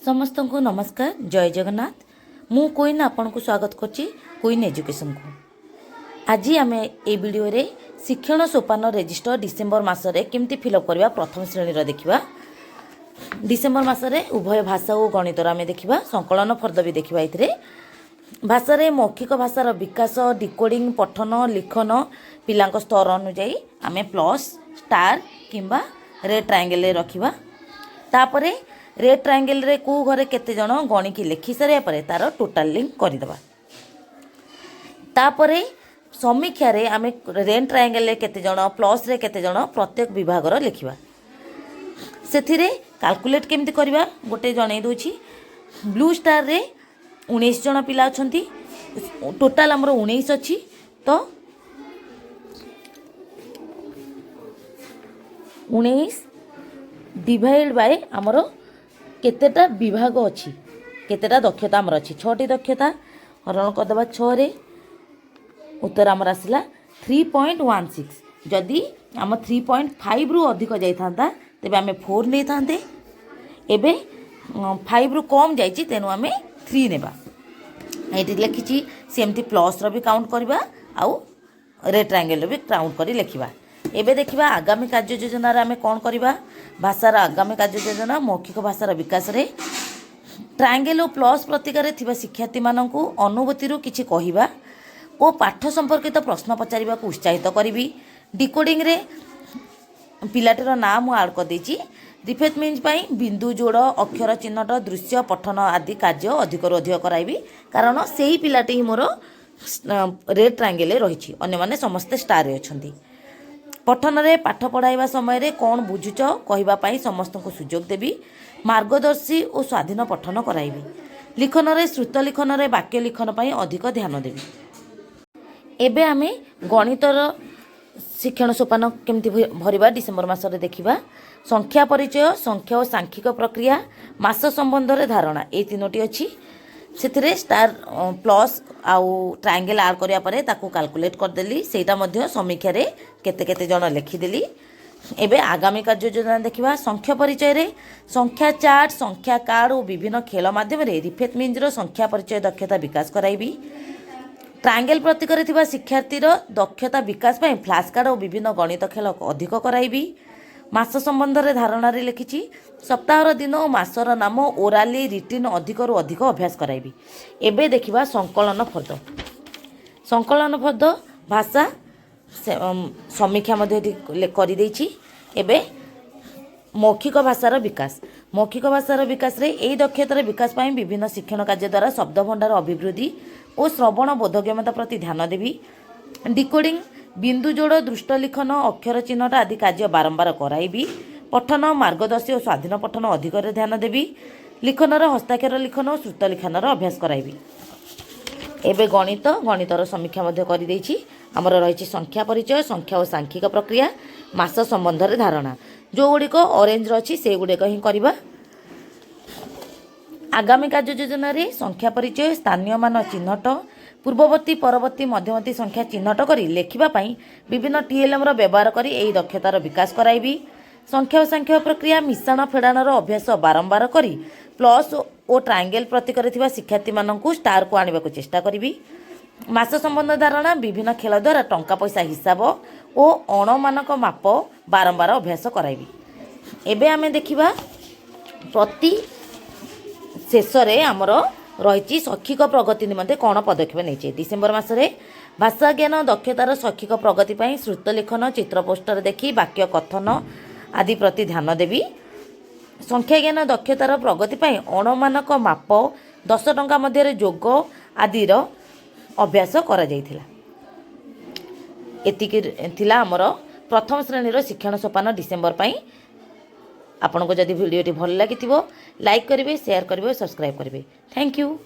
समस्त को नमस्कार। जय जगन्नाथ। मु क्वीन आपन को स्वागत करछि क्वीन एजुकेशन को। आज आम ए वीडियो रे शिक्षण सोपान रजिस्टर डिसेम्बर मासरे केमती फिलअप करवा प्रथम श्रेणी रो देखिबा। डिसेम्बर मासरे उभय भाषा और गणित आम देखिबा, संकलन फर्द भी देखिबा। इथिरे भाषा रे मौखिक भाषार विकास, डिकोडिंग, पठन, लिखन पिलांक स्तर अनुसार आम प्लस, स्टार किंबा रेड ट्रायंगल रे रखिबा। तापरे रेड ट्रायंगल रे को घरे केते जण गणिकी लिखि सारिया परे तार टोटल लिंक करदेबा। तापरे समीक्षा रे आमे रेड ट्रायंगल रे केते जण, प्लस रे केते जण प्रत्येक विभाग रो लिखिबा। सेथिरे कैलकुलेट केमती करबा गोटे जणै दोछि। ब्लू स्टार रे 19 जण पिला अछंती, टोटल हमरो 19 अछि। तो 19 डिवाइड बाय हमरो केतेटा विभाग अच्छी, केतेटा दक्षता आमर अच्छी। 6टी दक्षता हरण करदेबा 6 रे। उत्तर आमर आसला 3.16। जदि आम 3.5 रु अधिक जाइथांता तेबे आमे 4 नै थांते। एबे 5 रु कम जाइछि तेनु आमे 3 नेबा। एटी लिखिछि सेमती प्लस रो भी काउंट करबा आउ रेड ट्रायंगल रो भी काउंट करी लिखिबा। एबे देखिबा आगामी कार्य योजना रे आमे कोन करबा। भाषार आगामी कार्य योजना मौखिक भाषार विकास रे ट्रायंगल और प्लस प्रतिकार थिबा शिक्षार्थी माननकु अनुभूति रु किछि कहिबा ओ पाठ संपर्कित प्रश्न पचारिबा को उत्साहित करिवि। डिकोडिंग रे पिलाटर नाम आड कर देछि। रिफेट मीन्स पई बिंदु जोड़, अक्षर चिन्हट, दृश्य पठन आदि कार्य अधिक रु अधिक कराइबि, कारण सेही पिलाटी ही मोर रेड ट्रायंगल रे रहिछि, अन्य माने समस्त स्टार रे अछंती। पठन रे पाठ पढ़ाइबा समय रे कौन बुझुच कहबा पाई समस्त को सुजोग देबी। मार्गदर्शी और स्वाधीन पठन कराइबी। लिखन रे श्रुत लिखन रे वाक्य लिखन पाई अधिक ध्यान देबी। एबे आमे गणितर शिक्षण सोपान केमती भरिबा डिसेम्बर मास रे देखिबा। संख्या परिचय, संख्या और सांख्यिक प्रक्रिया, मास संबंध रे धारणा, ए तीनोटी अछि। सेथिरे स्टार प्लस आउ ट्रायंगल आड करिया परे ताकू कैलकुलेट कर देली। सेटा मध्य समीक्षा रे केते केते जण लिखि देली। एबे आगामी कार्य योजना देखिबा। संख्या परिचय रे संख्या चार्ट, संख्या कार्ड और विभिन्न खेल माध्यम रे रिफेट मीन्स रो संख्या परिचय दक्षता विकास कराइबी। ट्रायंगल प्रतिकर थिबा शिक्षार्थी रो दक्षता विकास पई फ्लैश कार्ड और विभिन्न गणित खेल अधिक कराइबी। मास संबंध रे धारणा रे लिखिछि सप्ताहर दिन और मासर नाम ओराली रिटिन अधिक रु अधिक अभ्यास कराइबी। एबे देखिबा संकलन फर्द। संकलन फर्द भाषा समीक्षा मध्य करि दैछि। एबे मौखिक भाषार विकास। मौखिक भाषार विकास रे एई दक्षतार विकास पई विभिन्न शिक्षण कार्य द्वारा शब्द भंडार अभिवृद्धि और श्रवण बोधगम्यता प्रति ध्यान देबी। डिकोडिंग बिंदु जोड़, दृष्ट लिखन, अक्षर चिन्हट आदि कार्य बारंबार कराइबी। पठन, मार्गदर्शी और स्वाधीन पठन अधिक ध्यान देबी। लिखनर हस्ताक्षर लिखन और श्रुत लिखनर अभ्यास कराइबी। एबे गणित, गणितर समीक्षा मध्य करि दैछि। हमर रहिछि संख्या परिचय, संख्या और सांख्यिक प्रक्रिया, मास संबंध रे धारणा। जो गुड़िक ऑरेंज रछि से गुड़िक ही करबा। आगामी कार्य योजना रे संख्या परिचय, स्थानीय मान चिन्हट, पूर्ववर्ती परवर्ती मध्यवर्ती संख्या चिन्हट करी लेखिबा पई विभिन्न टीएलएम रो व्यवहार करी एई दक्षतार विकास कराइबी। संख्या और सांख्यिक प्रक्रिया मिश्रण फेडाणर अभ्यास बारंबार करी प्लस और ट्रायंगल प्रतीक थिबा शिक्षार्थी माननकु स्टार को आनिबा को चेष्टा करिवि। मास संबंध धारणा विभिन्न खेल द्वारा टंका पैसा हिसाब और अण मानक माप बारंबार अभ्यास कराइबी। एबे आमे देखिबा प्रति शेष रे हमर रही शैक्षिक प्रगति निमंते कौन पदक्षेप नहीं। डिसेम्बर मासरे भाषा ज्ञान दक्षतार शैक्षिक प्रगति पर श्रुत लेखन, चित्र पोस्टर देखी वाक्य कथन आदि प्रति ध्यान देवी। संख्या ज्ञान दक्षतार प्रगति पर अणमानक माप, 10 टंका मध्य जोग आदि अभ्यास करा जायथिला। एतिकी थिला हमर प्रथम श्रेणी शिक्षण सोपान डिसेम्बर पाई। आपनको जदि वीडियोटी भल लगी लाइक करेंगे, शेयर करेंगे, सब्सक्राइब करेंगे। Thank you.